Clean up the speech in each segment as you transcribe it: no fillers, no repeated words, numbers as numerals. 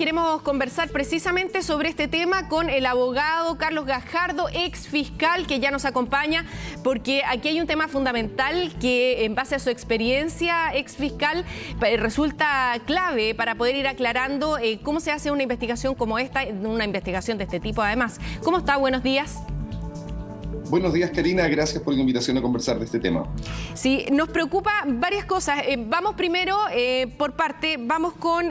Queremos conversar precisamente sobre este tema con el abogado Carlos Gajardo, ex fiscal, que ya nos acompaña, porque aquí hay un tema fundamental que, en base a su experiencia ex fiscal, resulta clave para poder ir aclarando cómo se hace una investigación como esta, una investigación de este tipo además. ¿Cómo está? Buenos días. Buenos días, Karina. Gracias por la invitación a conversar de este tema. Sí, nos preocupa varias cosas. Vamos primero por parte, vamos con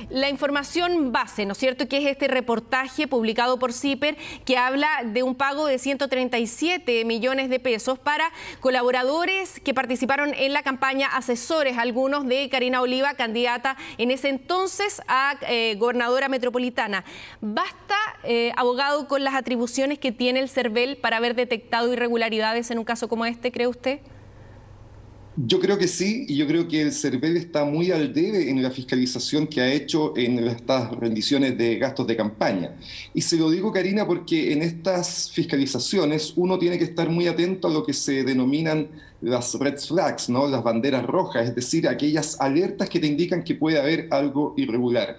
la información base, ¿no es cierto? Que es este reportaje publicado por CIPER que habla de un pago de 137 millones de pesos para colaboradores que participaron en la campaña, asesores, algunos de Karina Oliva, candidata en ese entonces a gobernadora metropolitana. ¿Basta, abogado, con las atribuciones que tiene el CERVEL para haber detectado irregularidades en un caso como este, cree usted? Yo creo que sí, y yo creo que el CERVEL está muy al debe en la fiscalización que ha hecho en estas rendiciones de gastos de campaña. Y se lo digo, Karina, porque en estas fiscalizaciones uno tiene que estar muy atento a lo que se denominan las red flags, ¿no? Las banderas rojas, es decir, aquellas alertas que te indican que puede haber algo irregular.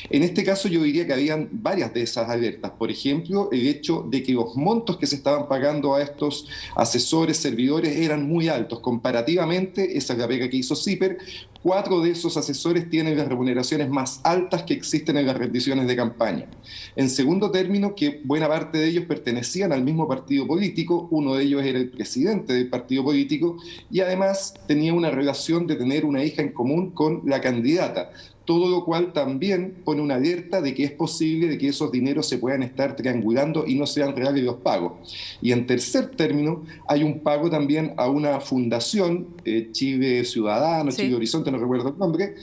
En este caso yo diría que habían varias de esas alertas. Por ejemplo, el hecho de que los montos que se estaban pagando a estos asesores, servidores, eran muy altos. Comparativamente, esa es la pega que hizo CIPER, 4 de esos asesores tienen las remuneraciones más altas que existen en las rendiciones de campaña. En segundo término, que buena parte de ellos pertenecían al mismo partido político, uno de ellos era el presidente del partido político y además tenía una relación de tener una hija en común con la candidata. Todo lo cual también pone una alerta de que es posible de que esos dineros se puedan estar triangulando y no sean reales los pagos. Y en tercer término, hay un pago también a una fundación, Chile Ciudadano, sí, Chile Horizonte, no recuerdo el nombre,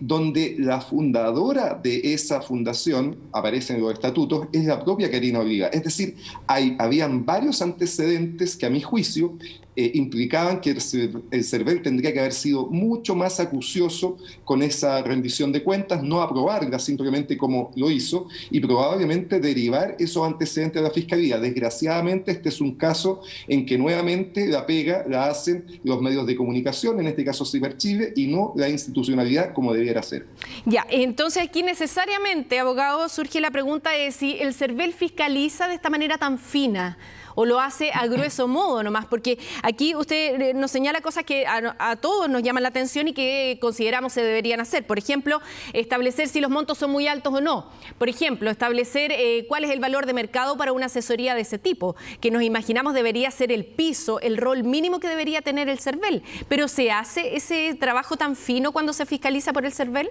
donde la fundadora de esa fundación, aparece en los estatutos, es la propia Karina Oliva. Es decir, habían varios antecedentes que a mi juicio implicaban que el CERVEL tendría que haber sido mucho más acucioso con esa rendición de cuentas, no aprobarla simplemente como lo hizo y probablemente derivar esos antecedentes a la Fiscalía. Desgraciadamente este es un caso en que nuevamente la pega la hacen los medios de comunicación, en este caso CIPER Chile, y no la institucionalidad como debiera ser. Ya, entonces aquí necesariamente, abogado, surge la pregunta de si el CERVEL fiscaliza de esta manera tan fina o lo hace a grueso modo nomás, porque aquí usted nos señala cosas que a todos nos llaman la atención y que consideramos se deberían hacer. Por ejemplo, establecer si los montos son muy altos o no. Por ejemplo, establecer cuál es el valor de mercado para una asesoría de ese tipo, que nos imaginamos debería ser el piso, el rol mínimo que debería tener el CERVEL. Pero ¿se hace ese trabajo tan fino cuando se fiscaliza por el CERVEL?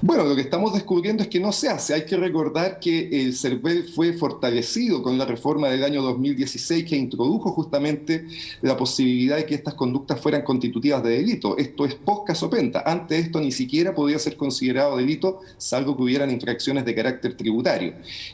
Bueno, lo que estamos descubriendo es que no se hace. Hay que recordar que el CERVEL fue fortalecido con la reforma del año 2016 que introdujo justamente la posibilidad de que estas conductas fueran constitutivas de delito. Esto es post caso Penta. Antes de esto ni siquiera podía ser considerado delito, salvo que hubieran infracciones de carácter tributario.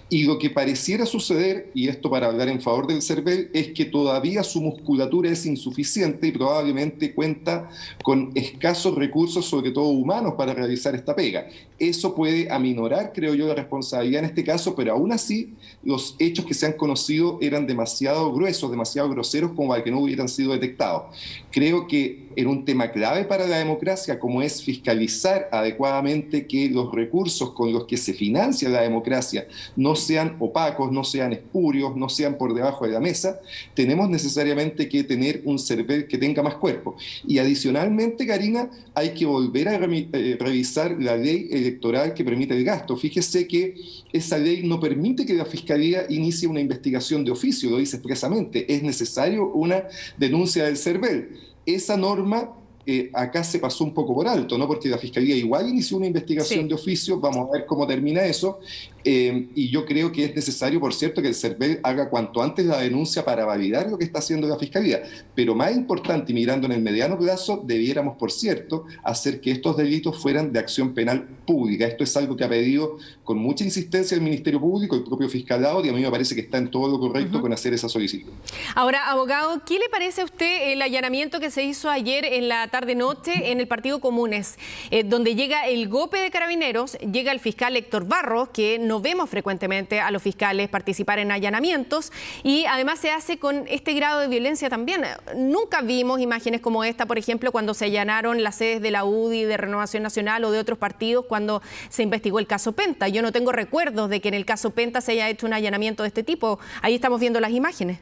Y lo que pareciera suceder, y esto para hablar en favor del CERVEL, es que todavía su musculatura es insuficiente y probablemente cuenta con escasos recursos, sobre todo humanos, para realizar esta pega. Eso puede aminorar, creo yo, la responsabilidad en este caso, pero aún así los hechos que se han conocido eran demasiado gruesos, demasiado groseros como para que no hubieran sido detectados. Creo que en un tema clave para la democracia, como es fiscalizar adecuadamente que los recursos con los que se financia la democracia no sean opacos, no sean espurios, no sean por debajo de la mesa, tenemos necesariamente que tener un CERVEL que tenga más cuerpo. Y adicionalmente, Karina, hay que volver a revisar la ley electoral que permite el gasto. Fíjese que esa ley no permite que la Fiscalía inicie una investigación de oficio, lo dice expresamente, es necesario una denuncia del CERVEL. Esa norma acá se pasó un poco por alto, ¿no? Porque la Fiscalía igual inició una investigación de oficio, vamos a ver cómo termina eso, y yo creo que es necesario, por cierto, que el CERVEL haga cuanto antes la denuncia para validar lo que está haciendo la Fiscalía. Pero más importante, y mirando en el mediano plazo, debiéramos, por cierto, hacer que estos delitos fueran de acción penal pública. Esto es algo que ha pedido con mucha insistencia el Ministerio Público, el propio fiscalado, y a mí me parece que está en todo lo correcto con hacer esa solicitud. Ahora, abogado, ¿qué le parece a usted el allanamiento que se hizo ayer en la tarde-noche en el Partido Comunes, donde llega el GOPE de Carabineros, llega el fiscal Héctor Barros, que no vemos frecuentemente a los fiscales participar en allanamientos, y además se hace con este grado de violencia también. Nunca vimos imágenes como esta, por ejemplo, cuando se allanaron las sedes de la UDI, de Renovación Nacional o de otros partidos cuando se investigó el caso Penta. Yo no tengo recuerdos de que en el caso Penta se haya hecho un allanamiento de este tipo. Ahí estamos viendo las imágenes.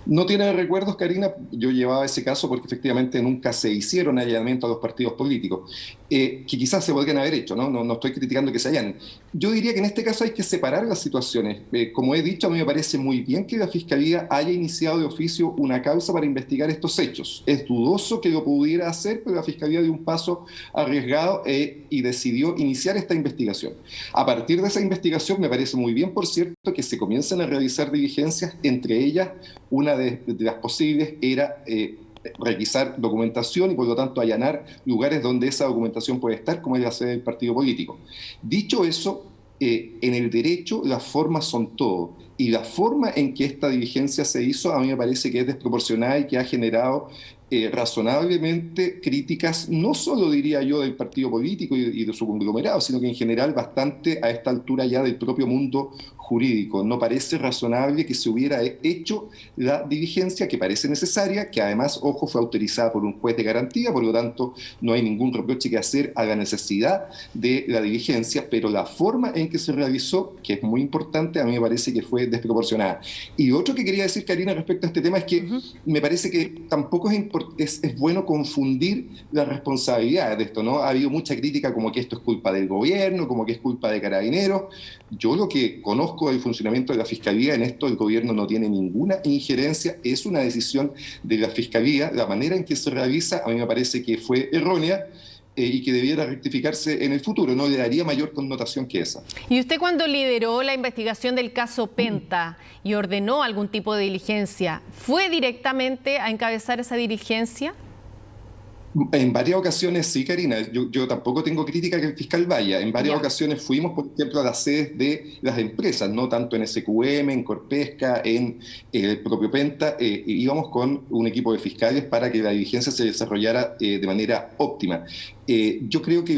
No tiene recuerdos, Karina. Yo llevaba ese caso porque efectivamente nunca se hicieron allanamientos a los partidos políticos, que quizás se podrían haber hecho, ¿no? No estoy criticando que se allanen. Yo diría que en este caso hay que separar las situaciones. Como he dicho, a mí me parece muy bien que la Fiscalía haya iniciado de oficio una causa para investigar estos hechos. Es dudoso que lo pudiera hacer, pero la Fiscalía dio un paso arriesgado y decidió iniciar esta investigación. A partir de esa investigación me parece muy bien, por cierto, que se comiencen a realizar diligencias, entre ellas una de las posibles era requisar documentación y por lo tanto allanar lugares donde esa documentación puede estar, como es la sede del partido político. Dicho eso, en el derecho las formas son todo, y la forma en que esta diligencia se hizo a mí me parece que es desproporcionada y que ha generado razonablemente críticas, no solo diría yo del partido político y de su conglomerado, sino que en general bastante a esta altura ya del propio mundo jurídico. No parece razonable que se hubiera hecho la diligencia que parece necesaria, que además, ojo, fue autorizada por un juez de garantía, por lo tanto no hay ningún reproche que hacer a la necesidad de la diligencia, pero la forma en que se realizó, que es muy importante, a mí me parece que fue desproporcionada. Y otro que quería decir, Karina, respecto a este tema es que me parece que tampoco es bueno confundir las responsabilidades de esto, ¿no? Ha habido mucha crítica como que esto es culpa del gobierno, como que es culpa de Carabineros. Yo lo que conozco del funcionamiento de la Fiscalía, en esto el gobierno no tiene ninguna injerencia, es una decisión de la Fiscalía. La manera en que se realiza a mí me parece que fue errónea y que debiera rectificarse en el futuro, no le daría mayor connotación que esa. ¿Y usted cuando lideró la investigación del caso Penta y ordenó algún tipo de diligencia, fue directamente a encabezar esa diligencia? En varias ocasiones sí, Karina. Yo tampoco tengo crítica que el fiscal vaya. En varias ocasiones fuimos, por ejemplo, a las sedes de las empresas, no tanto en SQM, en Corpesca, en el propio Penta. Íbamos con un equipo de fiscales para que la diligencia se desarrollara de manera óptima. Yo creo que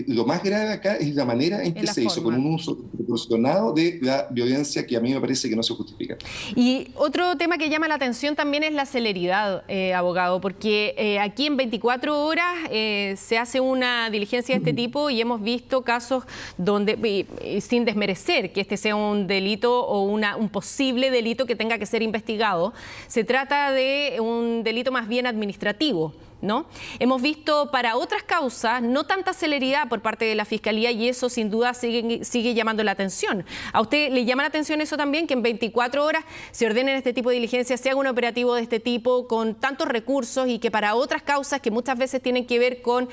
lo más grave acá es la manera en que se hizo, con un uso proporcionado de la violencia que a mí me parece que no se justifica. Y otro tema que llama la atención también es la celeridad, abogado, porque aquí en 24 horas se hace una diligencia de este tipo y hemos visto casos donde, sin desmerecer que este sea un delito o un posible delito que tenga que ser investigado, se trata de un delito más bien administrativo, ¿no? Hemos visto para otras causas no tanta celeridad por parte de la Fiscalía y eso sin duda sigue llamando la atención. ¿A usted le llama la atención eso también, que en 24 horas se ordenen este tipo de diligencias, se haga un operativo de este tipo con tantos recursos y que para otras causas que muchas veces tienen que ver con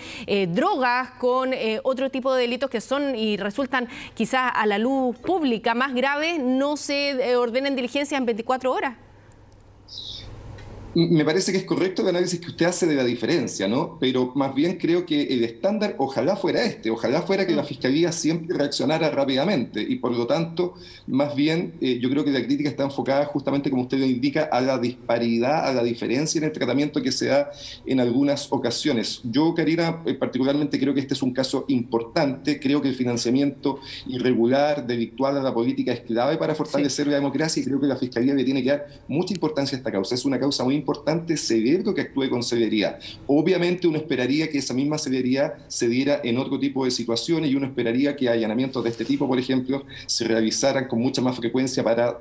drogas, con otro tipo de delitos que son y resultan quizás a la luz pública más graves, no se ordenen diligencias en 24 horas? Me parece que es correcto el análisis que usted hace de la diferencia, ¿no? Pero más bien creo que el estándar ojalá fuera ojalá fuera que la Fiscalía siempre reaccionara rápidamente y por lo tanto, más bien yo creo que la crítica está enfocada justamente, como usted lo indica, a la disparidad, a la diferencia en el tratamiento que se da en algunas ocasiones. Yo, Karina, particularmente creo que este es un caso importante, creo que el financiamiento irregular, delictual a la política es clave para fortalecer la democracia y creo que la Fiscalía le tiene que dar mucha importancia a esta causa. Es una causa muy importante, severo, que actúe con severidad. Obviamente uno esperaría que esa misma severidad se diera en otro tipo de situaciones y uno esperaría que allanamientos de este tipo, por ejemplo, se realizaran con mucha más frecuencia para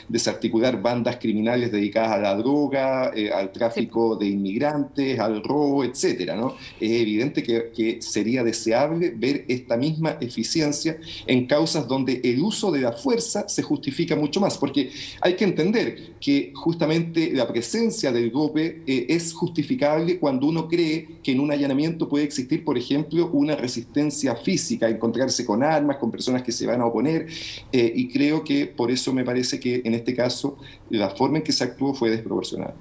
desarticular bandas criminales dedicadas a la droga, al tráfico de inmigrantes, al robo, etcétera, ¿no? Es evidente que sería deseable ver esta misma eficiencia en causas donde el uso de la fuerza se justifica mucho más, porque hay que entender que justamente la presencia del GOPE es justificable cuando uno cree que en un allanamiento puede existir, por ejemplo, una resistencia física, encontrarse con armas, con personas que se van a oponer, y creo que por eso me parece que en este caso la forma en que se actuó fue desproporcionada.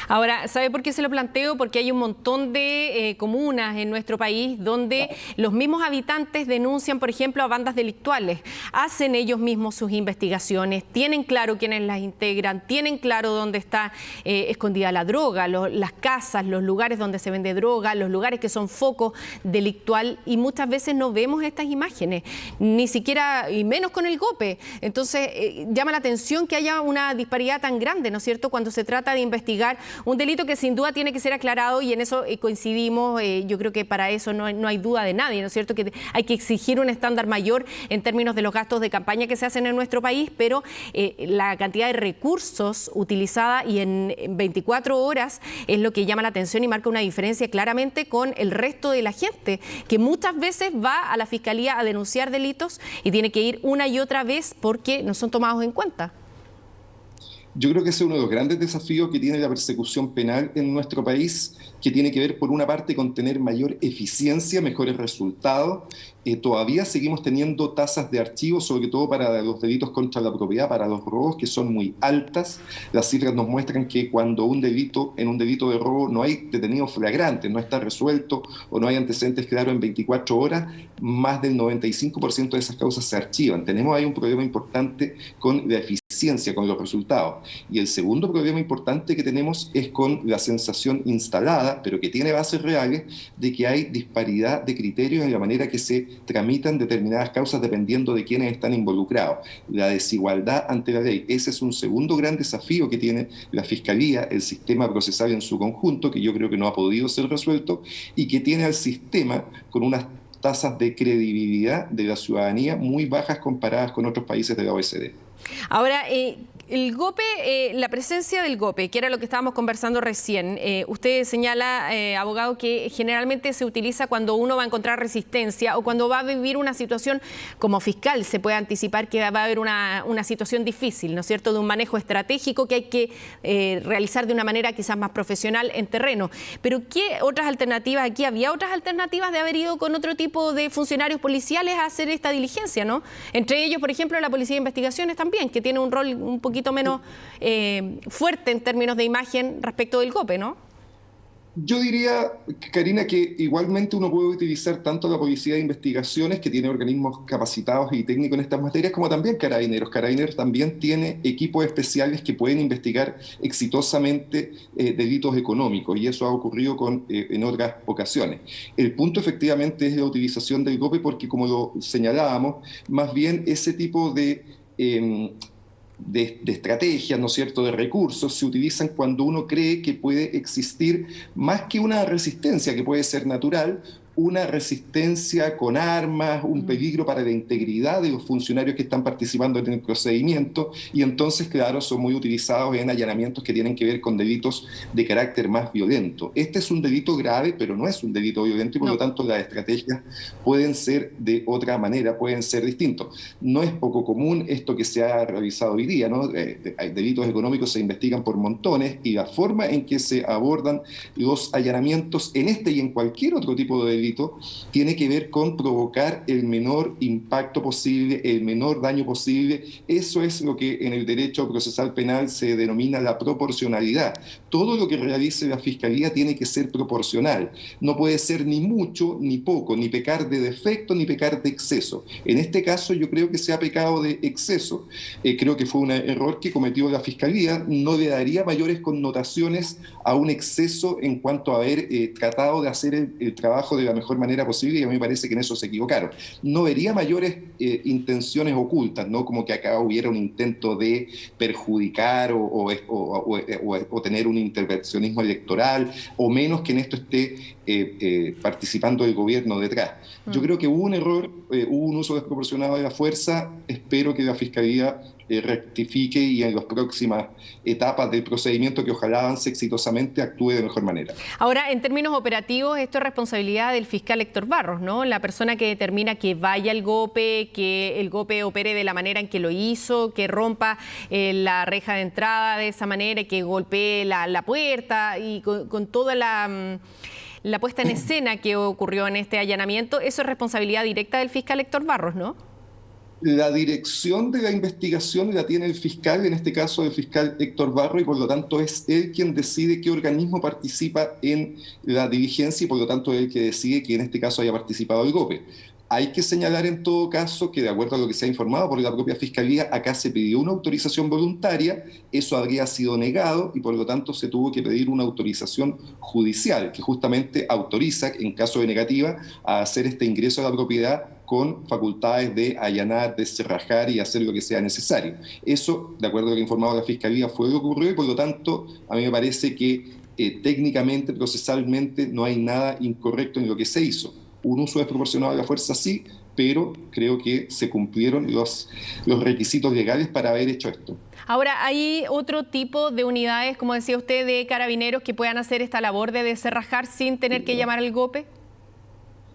Ahora, ¿sabe por qué se lo planteo? Porque hay un montón de comunas en nuestro país donde los mismos habitantes denuncian, por ejemplo, a bandas delictuales, hacen ellos mismos sus investigaciones, tienen claro quiénes las integran, tienen claro dónde está escondida actividad la droga, las casas, los lugares donde se vende droga, los lugares que son foco delictual, y muchas veces no vemos estas imágenes, ni siquiera, y menos con el GOPE. Entonces, llama la atención que haya una disparidad tan grande, ¿no es cierto?, cuando se trata de investigar un delito que sin duda tiene que ser aclarado, y en eso coincidimos. Yo creo que para eso no hay duda de nadie, ¿no es cierto?, que hay que exigir un estándar mayor en términos de los gastos de campaña que se hacen en nuestro país, pero la cantidad de recursos utilizada y en 24 horas es lo que llama la atención y marca una diferencia claramente con el resto de la gente, que muchas veces va a la Fiscalía a denunciar delitos y tiene que ir una y otra vez porque no son tomados en cuenta. Yo creo que ese es uno de los grandes desafíos que tiene la persecución penal en nuestro país, que tiene que ver, por una parte, con tener mayor eficiencia, mejores resultados. Todavía seguimos teniendo tasas de archivo, sobre todo para los delitos contra la propiedad, para los robos, que son muy altas. Las cifras nos muestran que cuando en un delito de robo no hay detenidos flagrantes, no está resuelto o no hay antecedentes claros en 24 horas, más del 95% de esas causas se archivan. Tenemos ahí un problema importante con la eficiencia, con los resultados. Y el segundo problema importante que tenemos es con la sensación instalada, pero que tiene bases reales, de que hay disparidad de criterios en la manera que se tramitan determinadas causas dependiendo de quiénes están involucrados. La desigualdad ante la ley. Ese es un segundo gran desafío que tiene la Fiscalía, el sistema procesal en su conjunto, que yo creo que no ha podido ser resuelto, y que tiene al sistema con unas tasas de credibilidad de la ciudadanía muy bajas comparadas con otros países de la OECD. Ahora, el GOPE, la presencia del GOPE, que era lo que estábamos conversando recién, usted señala, abogado, que generalmente se utiliza cuando uno va a encontrar resistencia o cuando va a vivir una situación como fiscal. Se puede anticipar que va a haber una situación difícil, ¿no es cierto?, de un manejo estratégico que hay que realizar de una manera quizás más profesional en terreno. Pero ¿qué otras alternativas aquí? ¿Había otras alternativas de haber ido con otro tipo de funcionarios policiales a hacer esta diligencia, ¿no? Entre ellos, por ejemplo, la Policía de Investigaciones también, que tiene un rol un poquito menos fuerte en términos de imagen respecto del GOPE, ¿no? Yo diría, Karina, que igualmente uno puede utilizar tanto la Policía de Investigaciones, que tiene organismos capacitados y técnicos en estas materias, como también Carabineros. Carabineros también tiene equipos especiales que pueden investigar exitosamente delitos económicos, y eso ha ocurrido en otras ocasiones. El punto efectivamente es la utilización del GOPE, porque, como lo señalábamos, más bien ese tipo de estrategias, ¿no es cierto?, de recursos, se utilizan cuando uno cree que puede existir, más que una resistencia que puede ser natural, una resistencia con armas, un peligro para la integridad de los funcionarios que están participando en el procedimiento, y entonces, claro, son muy utilizados en allanamientos que tienen que ver con delitos de carácter más violento. Este es un delito grave, pero no es un delito violento, y por lo tanto las estrategias pueden ser de otra manera, pueden ser distintos. No es poco común esto que se ha realizado hoy día, ¿no? Delitos económicos se investigan por montones, y la forma en que se abordan los allanamientos en este y en cualquier otro tipo de delito tiene que ver con provocar el menor impacto posible, el menor daño posible. Eso es lo que en el derecho procesal penal se denomina la proporcionalidad. Todo lo que realice la Fiscalía tiene que ser proporcional. No puede ser ni mucho ni poco, ni pecar de defecto ni pecar de exceso. En este caso yo creo que se ha pecado de exceso. Creo que fue un error que cometió la Fiscalía. No le daría mayores connotaciones a un exceso en cuanto a haber tratado de hacer el trabajo de la mejor manera posible, y a mí me parece que en eso se equivocaron. No vería mayores intenciones ocultas, ¿no?, como que acá hubiera un intento de perjudicar o tener un intervencionismo electoral, o menos que en esto esté participando el gobierno detrás. Yo creo que hubo un error, hubo un uso desproporcionado de la fuerza. Espero que la Fiscalía rectifique y en las próximas etapas del procedimiento, que ojalá avance exitosamente, actúe de mejor manera. Ahora, en términos operativos, esto es responsabilidad del fiscal Héctor Barros, ¿no? La persona que determina que vaya el GOPE, que el GOPE opere de la manera en que lo hizo, que rompa la reja de entrada de esa manera, que golpee la puerta, y con toda la puesta en escena que ocurrió en este allanamiento. Eso es responsabilidad directa del fiscal Héctor Barros, ¿no? La dirección de la investigación la tiene el fiscal, en este caso el fiscal Héctor Barros, y por lo tanto es él quien decide qué organismo participa en la diligencia, y por lo tanto es él que decide que en este caso haya participado el GOPE. Hay que señalar en todo caso que, de acuerdo a lo que se ha informado por la propia Fiscalía, acá se pidió una autorización voluntaria, eso habría sido negado y por lo tanto se tuvo que pedir una autorización judicial que justamente autoriza, en caso de negativa, a hacer este ingreso a la propiedad con facultades de allanar, de cerrajar y hacer lo que sea necesario. Eso, de acuerdo a lo que ha informado la Fiscalía, fue lo que ocurrió y por lo tanto a mí me parece que técnicamente, procesalmente, no hay nada incorrecto en lo que se hizo. Un uso desproporcionado de la fuerza sí, pero creo que se cumplieron los requisitos legales para haber hecho esto. Ahora, ¿hay otro tipo de unidades, como decía usted, de carabineros que puedan hacer esta labor de descerrajar sin tener que llamar al GOPE?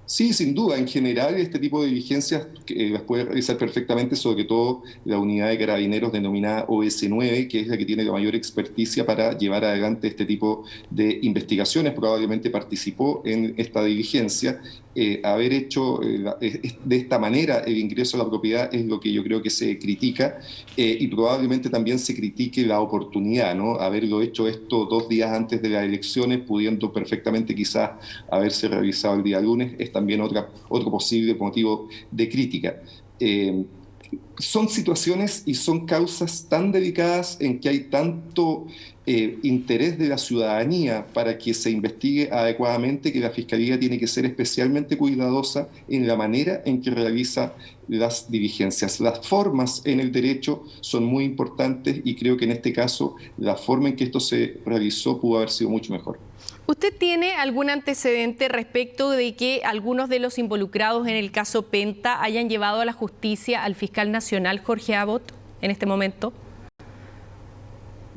Sí, sin duda. En general, este tipo de diligencias las puede realizar perfectamente, sobre todo la unidad de carabineros denominada OS9, que es la que tiene la mayor experticia para llevar adelante este tipo de investigaciones. Probablemente participó en esta diligencia. Haber hecho de esta manera el ingreso a la propiedad es lo que yo creo que se critica y probablemente también se critique la oportunidad, ¿no? Haberlo hecho esto 2 días antes de las elecciones, pudiendo perfectamente quizás haberse realizado el día lunes, es también otro posible motivo de crítica. Son situaciones y son causas tan delicadas en que hay tanto interés de la ciudadanía para que se investigue adecuadamente que la Fiscalía tiene que ser especialmente cuidadosa en la manera en que realiza las diligencias. Las formas en el derecho son muy importantes y creo que en este caso la forma en que esto se realizó pudo haber sido mucho mejor. ¿Usted tiene algún antecedente respecto de que algunos de los involucrados en el caso Penta hayan llevado a la justicia al fiscal nacional Jorge Abbott en este momento?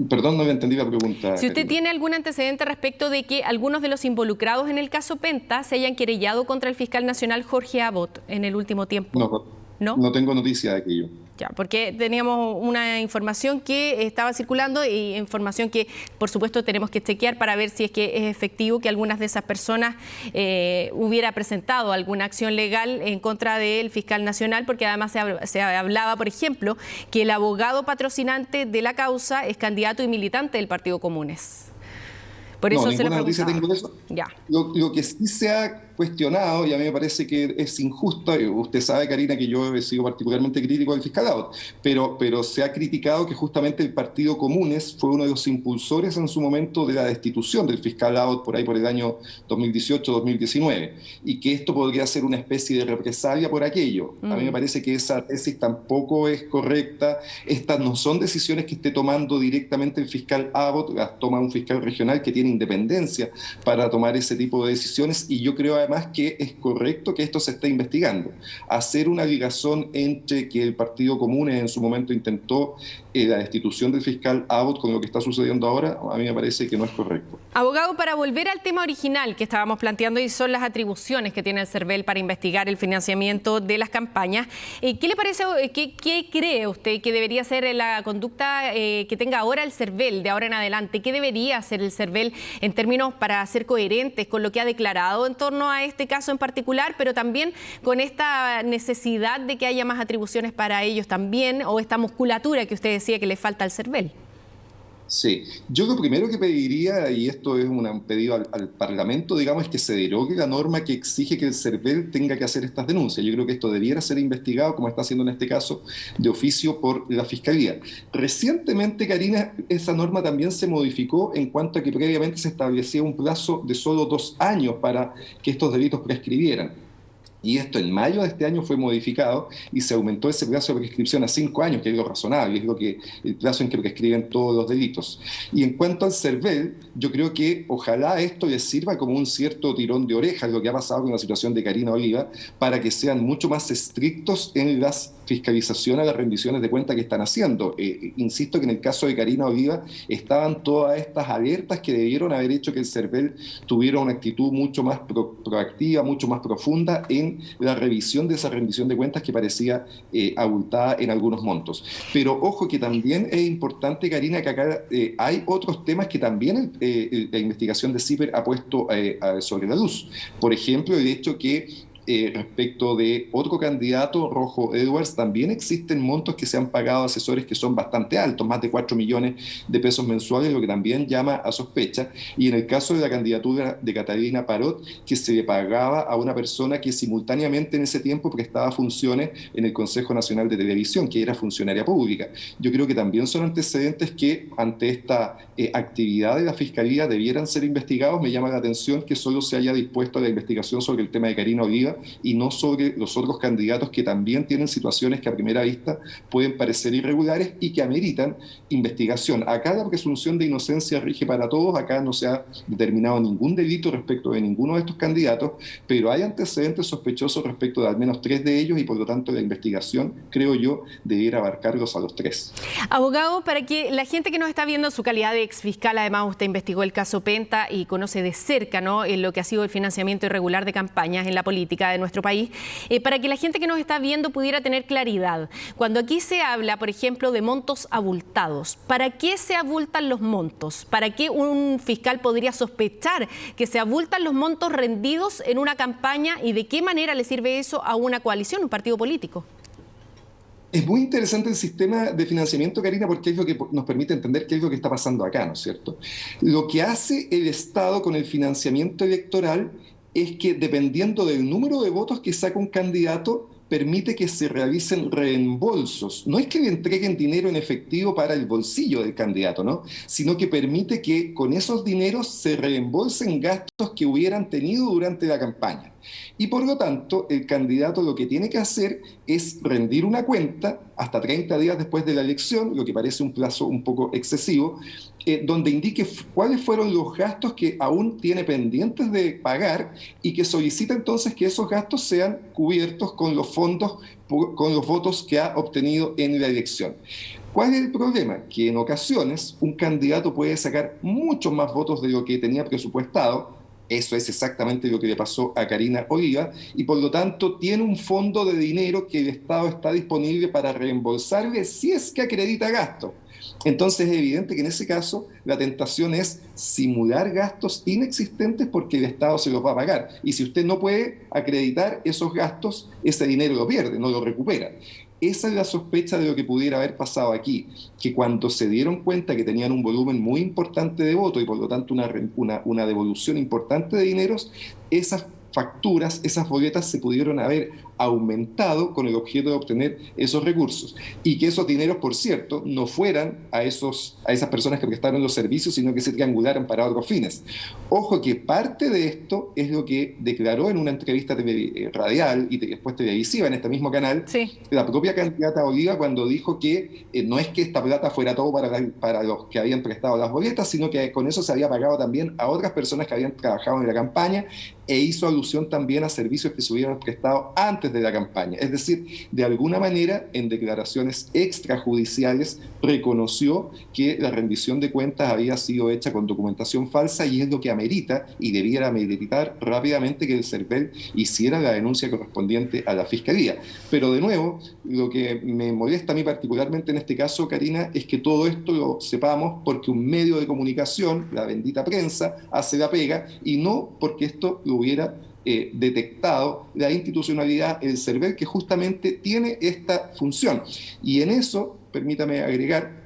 Perdón, no había entendido la pregunta. Si usted tiene algún antecedente respecto de que algunos de los involucrados en el caso Penta se hayan querellado contra el fiscal nacional Jorge Abbott en el último tiempo. No tengo noticia de aquello. Ya, porque teníamos una información que estaba circulando y información que, por supuesto, tenemos que chequear para ver si es que es efectivo que algunas de esas personas hubiera presentado alguna acción legal en contra del fiscal nacional, porque además se hablaba, por ejemplo, que el abogado patrocinante de la causa es candidato y militante del Partido Comunes. Por eso ninguna noticia tengo de eso. Ya. Lo que sí se ha cuestionado, y a mí me parece que es injusto, usted sabe, Karina, que yo he sido particularmente crítico del fiscal Abbott, pero se ha criticado que justamente el Partido Comunes fue uno de los impulsores en su momento de la destitución del fiscal Abbott por ahí por el año 2018-2019, y que esto podría ser una especie de represalia por aquello. A mí me parece que esa tesis tampoco es correcta. Estas no son decisiones que esté tomando directamente el fiscal Abbott, las toma un fiscal regional que tiene independencia para tomar ese tipo de decisiones, y yo creo además que es correcto que esto se esté investigando. Hacer una ligación entre que el Partido Comunes en su momento intentó la destitución del fiscal Abbott con lo que está sucediendo ahora, a mí me parece que no es correcto. Abogado, para volver al tema original que estábamos planteando, y son las atribuciones que tiene el CERVEL para investigar el financiamiento de las campañas, ¿qué le parece, qué cree usted que debería ser la conducta que tenga ahora el CERVEL de ahora en adelante? ¿Qué debería hacer el CERVEL en términos para ser coherentes con lo que ha declarado en torno a este caso en particular, pero también con esta necesidad de que haya más atribuciones para ellos también, o esta musculatura que usted decía que le falta al CERVEL? Sí, yo lo primero que pediría, y esto es un pedido al Parlamento, digamos, es que se derogue la norma que exige que el CERVEL tenga que hacer estas denuncias. Yo creo que esto debiera ser investigado, como está haciendo en este caso, de oficio por la Fiscalía. Recientemente, Karina, esa norma también se modificó en cuanto a que previamente se establecía un plazo de solo 2 años para que estos delitos prescribieran. Y esto en mayo de este año fue modificado y se aumentó ese plazo de prescripción a 5 años, que es lo razonable, es el plazo en que prescriben todos los delitos. Y en cuanto al CERVEL, yo creo que ojalá esto les sirva como un cierto tirón de orejas, lo que ha pasado con la situación de Karina Oliva, para que sean mucho más estrictos en las fiscalizaciones a las rendiciones de cuenta que están haciendo. Insisto que en el caso de Karina Oliva estaban todas estas alertas que debieron haber hecho que el CERVEL tuviera una actitud mucho más proactiva, mucho más profunda en la revisión de esa rendición de cuentas que parecía abultada en algunos montos. Pero ojo que también es importante, Karina, que acá hay otros temas que también la investigación de CIPER ha puesto sobre la luz. Por ejemplo, el hecho que respecto de otro candidato, Rojo Edwards, también existen montos que se han pagado a asesores que son bastante altos, más de 4 millones de pesos mensuales, lo que también llama a sospecha. Y en el caso de la candidatura de Catalina Parot, que se le pagaba a una persona que simultáneamente en ese tiempo prestaba funciones en el Consejo Nacional de Televisión, que era funcionaria pública. Yo creo que también son antecedentes que ante esta actividad de la Fiscalía debieran ser investigados. Me llama la atención que solo se haya dispuesto a la investigación sobre el tema de Karina Oliva y no sobre los otros candidatos que también tienen situaciones que a primera vista pueden parecer irregulares y que ameritan investigación. Acá la presunción de inocencia rige para todos, acá no se ha determinado ningún delito respecto de ninguno de estos candidatos, pero hay antecedentes sospechosos respecto de al menos 3 de ellos y por lo tanto la investigación, creo yo, debiera abarcarlos a los 3. Abogado, para que la gente que nos está viendo en su calidad de exfiscal, además usted investigó el caso Penta y conoce de cerca, ¿no?, en lo que ha sido el financiamiento irregular de campañas en la política de nuestro país, para que la gente que nos está viendo pudiera tener claridad. Cuando aquí se habla, por ejemplo, de montos abultados, ¿para qué se abultan los montos? ¿Para qué un fiscal podría sospechar que se abultan los montos rendidos en una campaña y de qué manera le sirve eso a una coalición, un partido político? Es muy interesante el sistema de financiamiento, Karina, porque es lo que nos permite entender qué es lo que está pasando acá, ¿no es cierto? Lo que hace el Estado con el financiamiento electoral es que, dependiendo del número de votos que saca un candidato, permite que se realicen reembolsos. No es que le entreguen dinero en efectivo para el bolsillo del candidato, ¿no?, sino que permite que con esos dineros se reembolsen gastos que hubieran tenido durante la campaña. Y por lo tanto, el candidato lo que tiene que hacer es rendir una cuenta hasta 30 días después de la elección, lo que parece un plazo un poco excesivo, donde indique cuáles fueron los gastos que aún tiene pendientes de pagar y que solicita entonces que esos gastos sean cubiertos con los fondos, con los votos que ha obtenido en la elección. ¿Cuál es el problema? Que en ocasiones un candidato puede sacar muchos más votos de lo que tenía presupuestado. Eso es exactamente lo que le pasó a Karina Oliva y por lo tanto tiene un fondo de dinero que el Estado está disponible para reembolsarle si es que acredita gasto. Entonces es evidente que en ese caso la tentación es simular gastos inexistentes porque el Estado se los va a pagar. Y si usted no puede acreditar esos gastos, ese dinero lo pierde, no lo recupera. Esa es la sospecha de lo que pudiera haber pasado aquí, que cuando se dieron cuenta que tenían un volumen muy importante de votos y por lo tanto una devolución importante de dineros, esas facturas, esas boletas se pudieron haber aumentado con el objeto de obtener esos recursos y que esos dineros, por cierto, no fueran a esas personas que prestaron los servicios, sino que se triangularan para otros fines. Ojo que parte de esto es lo que declaró en una entrevista radial y después televisiva en este mismo canal, sí, la propia candidata Oliva, cuando dijo que no es que esta plata fuera todo para los que habían prestado las boletas, sino que con eso se había pagado también a otras personas que habían trabajado en la campaña e hizo alusión también a servicios que se hubieran prestado antes de la campaña. Es decir, de alguna manera, en declaraciones extrajudiciales, reconoció que la rendición de cuentas había sido hecha con documentación falsa y es lo que amerita y debiera ameritar rápidamente que el CERVEL hiciera la denuncia correspondiente a la Fiscalía. Pero de nuevo, lo que me molesta a mí particularmente en este caso, Karina, es que todo esto lo sepamos porque un medio de comunicación, la bendita prensa, hace la pega y no porque esto lo hubiera detectado la institucionalidad, el CERVEL, que justamente tiene esta función. Y en eso, permítame agregar,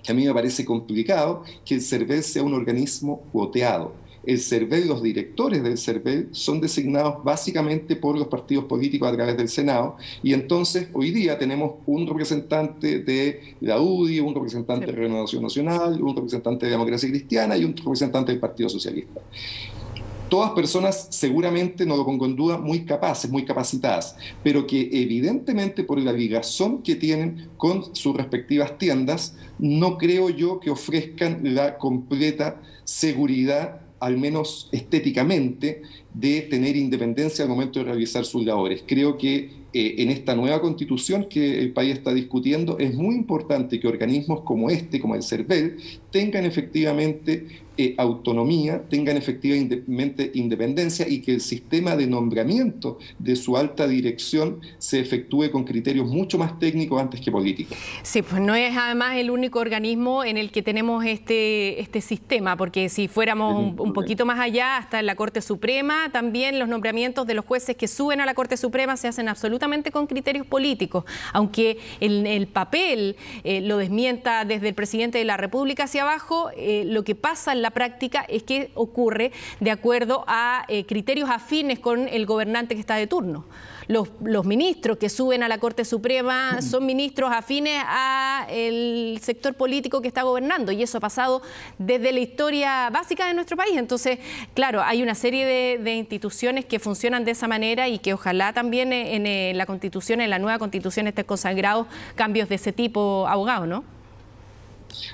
que a mí me parece complicado que el CERVEL sea un organismo cuoteado. El CERVEL, los directores del CERVEL son designados básicamente por los partidos políticos a través del Senado y entonces hoy día tenemos un representante de la UDI, un representante de Renovación Nacional, un representante de Democracia Cristiana y un representante del Partido Socialista. Todas personas seguramente, no lo pongo en duda, muy capaces, muy capacitadas, pero que evidentemente por la ligazón que tienen con sus respectivas tiendas, no creo yo que ofrezcan la completa seguridad, al menos estéticamente, de tener independencia al momento de realizar sus labores. Creo que en esta nueva constitución que el país está discutiendo es muy importante que organismos como este, como el CERVEL, tengan efectivamente autonomía, tengan efectivamente independencia y que el sistema de nombramiento de su alta dirección se efectúe con criterios mucho más técnicos antes que políticos. Sí, pues no es además el único organismo en el que tenemos este sistema, porque si fuéramos un poquito más allá, hasta en la Corte Suprema Suprema, también los nombramientos de los jueces que suben a la Corte Suprema se hacen absolutamente con criterios políticos, aunque en el papel lo desmienta desde el presidente de la República hacia abajo, lo que pasa en la práctica es que ocurre de acuerdo a criterios afines con el gobernante que está de turno. Los ministros que suben a la Corte Suprema son ministros afines al sector político que está gobernando, y eso ha pasado desde la historia básica de nuestro país. Entonces, claro, hay una serie de instituciones que funcionan de esa manera y que ojalá también en la Constitución, en la nueva Constitución, estén consagrados cambios de ese tipo, abogado, ¿no?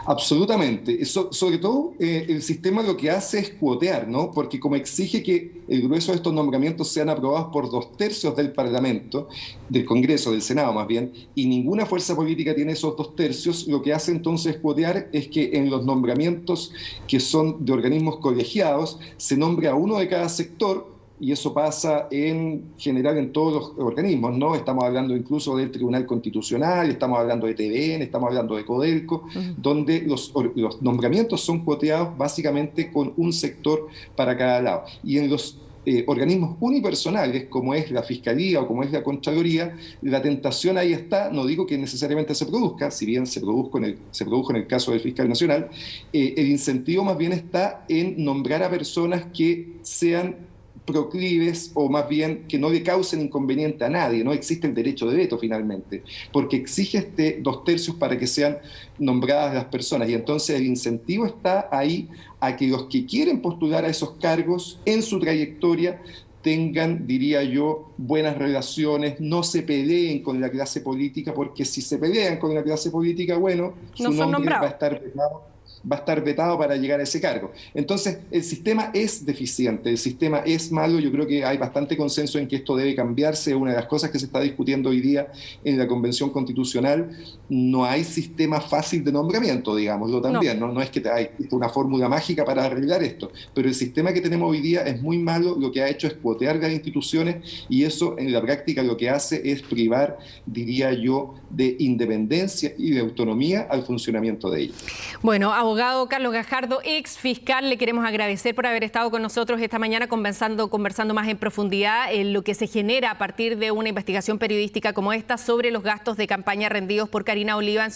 Absolutamente. Sobre todo, el sistema lo que hace es cuotear, ¿no? Porque como exige que el grueso de estos nombramientos sean aprobados por 2/3 del Parlamento, del Congreso, del Senado más bien, y ninguna fuerza política tiene esos 2/3, lo que hace entonces cuotear es que en los nombramientos que son de organismos colegiados se nombre a uno de cada sector. Y eso pasa en general en todos los organismos, ¿no? Estamos hablando incluso del Tribunal Constitucional, estamos hablando de TVN, estamos hablando de Codelco, donde los nombramientos son cuoteados básicamente con un sector para cada lado. Y en los organismos unipersonales, como es la Fiscalía o como es la Contraloría, la tentación ahí está, no digo que necesariamente se produzca, si bien se produjo en el caso del Fiscal Nacional, el incentivo más bien está en nombrar a personas que sean proclives o más bien que no le causen inconveniente a nadie. No existe el derecho de veto finalmente, porque exige 2/3 para que sean nombradas las personas, y entonces el incentivo está ahí a que los que quieren postular a esos cargos en su trayectoria tengan, diría yo, buenas relaciones, no se peleen con la clase política, porque si se pelean con la clase política, bueno, su nombre va a estar vetado para llegar a ese cargo. Entonces, el sistema es deficiente, el sistema es malo. Yo creo que hay bastante consenso en que esto debe cambiarse. Una de las cosas que se está discutiendo hoy día en la Convención Constitucional, no hay sistema fácil de nombramiento, digámoslo también. No es que hay una fórmula mágica para arreglar esto, pero el sistema que tenemos hoy día es muy malo. Lo que ha hecho es cuotear las instituciones, y eso en la práctica lo que hace es privar, diría yo, de independencia y de autonomía al funcionamiento de ellas. Bueno, abogado Carlos Gajardo, ex fiscal, le queremos agradecer por haber estado con nosotros esta mañana conversando más en profundidad en lo que se genera a partir de una investigación periodística como esta sobre los gastos de campaña rendidos por Karina Oliva en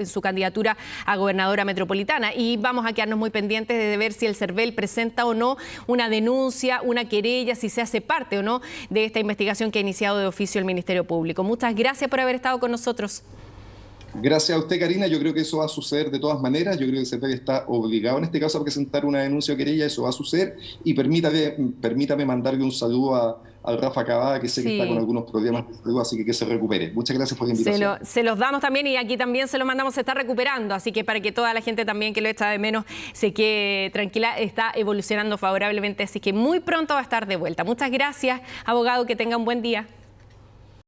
su candidatura a gobernadora metropolitana. Y vamos a quedarnos muy pendientes de ver si el CERVEL presenta o no una denuncia, una querella, si se hace parte o no de esta investigación que ha iniciado de oficio el Ministerio Público. Muchas gracias por haber estado con nosotros. Gracias a usted, Karina. Yo creo que eso va a suceder de todas maneras. Yo creo que el CERVEL está obligado en este caso a presentar una denuncia o querella. Eso va a suceder. Y permítame mandarle un saludo al Rafa Cavada, que sé que está con algunos problemas de salud, así que se recupere. Muchas gracias por la invitación. Se los damos también, y aquí también se lo mandamos, se está recuperando, así que para que toda la gente también que lo echa de menos se quede tranquila, está evolucionando favorablemente, así que muy pronto va a estar de vuelta. Muchas gracias, abogado, que tenga un buen día.